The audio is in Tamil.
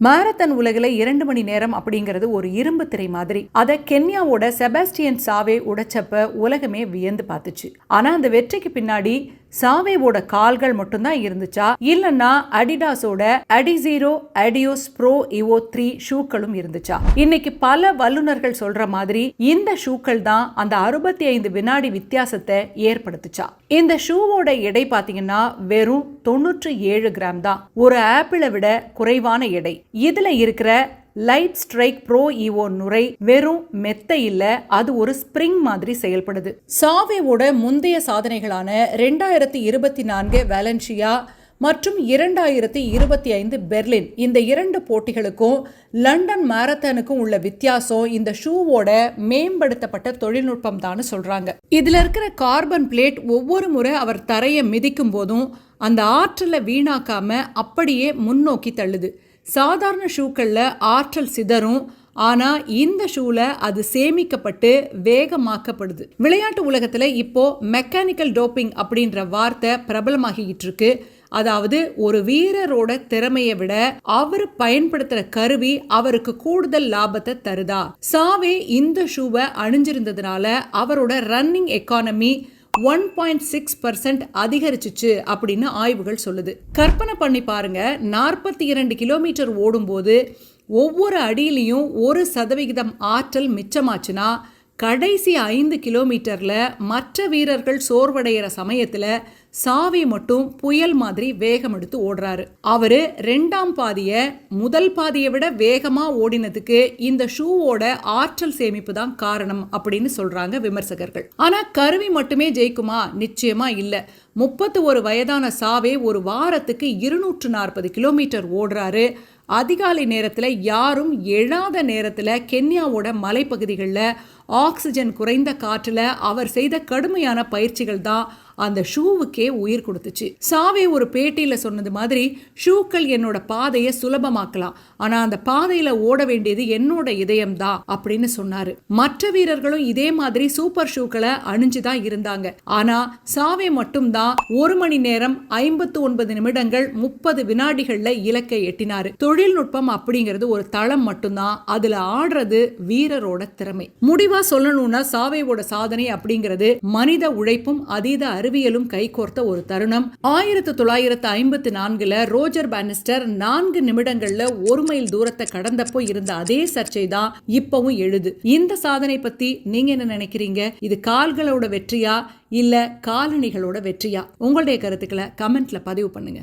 மாரத்தான் உலகில் 2 மணி நேரம் அப்படிங்கிறது ஒரு இரும்பு திரை மாதிரி. அதை கென்யாவோட செபாஸ்டியன் சாவே உடைச்சப்ப உலகமே வியந்து பார்த்துச்சு. ஆனா அந்த வெற்றிக்கு பின்னாடி சாவேவோட கால்கள் மட்டும்தான் இருந்துச்சா, இல்லன்னா அடிடாஸோட அடிசீரோ அடியோஸ் ப்ரோ இவோ 3 ஷூக்களும் இருந்துச்சா? இன்னைக்கு பல வல்லுநர்கள் சொல்ற மாதிரி இந்த ஷூக்கள் தான் அந்த 65 வினாடி வித்தியாசத்தை ஏற்படுத்துச்சா. இந்த ஷூவோட எடை பாத்தீங்கன்னா வெறும் 97 கிராம் தான். ஒரு ஆப்பிளை விட குறைவான எடை. இதுல இருக்கிற லைட் ஸ்ட்ரைக் ப்ரோ ஈவோ நுரை வெறும் மெத்த இல்ல, அது ஒரு ஸ்பிரிங் மாதிரி செயல்படுது. சாவேவோட முந்தைய சாதனைகளான 2024 வேலன்சியா மற்றும் 2025 பெர்லின், இந்த 2 போட்டிகளுக்கும் லண்டன் மாரத்தானுக்கும் உள்ள வித்தியாசம் இந்த ஷூவோட மேம்படுத்தப்பட்ட தொழில்நுட்பம் தான் சொல்றாங்க. இதுல இருக்கிற கார்பன் பிளேட் ஒவ்வொரு முறை அவர் தரையை மிதிக்கும் போதும் அந்த ஆற்றலை வீணாக்காம அப்படியே முன்னோக்கி தள்ளுது. சாதாரண ஷூக்கள்ல ஆற்றல் சிதறும், ஆனா இந்த ஷூல அது சேமிக்கப்பட்டு வேகமாக்கப்படுது. விளையாட்டு உலகத்துல இப்போ மெக்கானிக்கல் டோப்பிங் அப்படின்ற வார்த்தை பிரபலமாகிட்டு இருக்கு. அதாவது ஒரு வீரரோட திறமையை விட அவர் பயன்படுத்துற கருவி அவருக்கு கூடுதல் லாபத்தை தருதா. சாவே இந்த ஷூவை அணிஞ்சிருந்ததுனால அவரோட ரன்னிங் எக்கானமி 1.6% அதிகரிச்சிச்சு அப்படின்னு ஆய்வுகள் சொல்லுது. கற்பனை பண்ணி பாருங்க, 42 கிலோமீட்டர் ஓடும்போது ஒவ்வொரு அடியிலையும் 1% ஆற்றல் மிச்சமாச்சுன்னா கடைசி 5 கிலோமீட்டர்ல மற்ற வீரர்கள் சோர்வடைகிற சமயத்துல சாவே மட்டும் புயல் மாதிரி வேகம் எடுத்து ஓடுறாரு. அவரு 2ஆம் பாதிய முதல் பாதியை விட வேகமா ஓடினதுக்கு இந்த ஷூவோட ஆற்றல் சேமிப்பு தான் காரணம் அப்படின்னு சொல்றாங்க விமர்சகர்கள். ஆனா கருவி மட்டுமே ஜெயிக்குமா? நிச்சயமா இல்ல. 31 வயதான சாவே ஒரு வாரத்துக்கு 240 கிலோமீட்டர் ஓடுறாரு. அதிகாலை நேரத்தில் யாரும் எழாத நேரத்தில் கென்யாவோட மலைப்பகுதிகளில் ஆக்சிஜன் குறைந்த காற்றில் அவர் செய்த கடுமையான பயிற்சிகள் தான் அந்த ஷூவுக்கே உயிர் கொடுத்துச்சு. சாவே ஒரு பேட்டியில் சொன்னது மாதிரி, ஷூக்கள் என்னோட பாதையை சுலபமாக்கலாம், ஆனால் அந்த பாதையில் ஓட வேண்டியது என்னோட இதயம் தான் அப்படின்னு சொன்னாரு. மற்ற வீரர்களும் இதே மாதிரி சூப்பர் ஷூக்களை அணிஞ்சுதான் இருந்தாங்க. ஆனா சாவே மட்டும்தான் 1 மணி நேரம் 59 நிமிடங்கள் 30 வினாடிகள்ல இலக்கை எட்டினாரு. தொழில்நுட்பம் அப்படிங்கிறது ஒரு தளம் மட்டும்தான், அதுல ஆடுறது வீரரோட திறமை. முடிவா சொல்லணும்னா சாவேவோட சாதனை அப்படிங்கிறது மனித உழைப்பும் அதீத அறிவியலும் கைகோர்த்த ஒரு தருணம். 1954 ரோஜர் பானிஸ்டர் 4 நிமிடங்கள்ல 1 மைல் தூரத்தை கடந்தப்போ இருந்த அதே சர்ச்சை தான் இப்பவும் எழுது. இந்த சாதனை பத்தி நீங்க என்ன நினைக்கிறீங்க? இது கால்களோட வெற்றியா இல்ல காலணிகளோட வெற்றியா? உங்களுடைய கருத்துக்களை கமெண்ட்ல பதிவு பண்ணுங்க.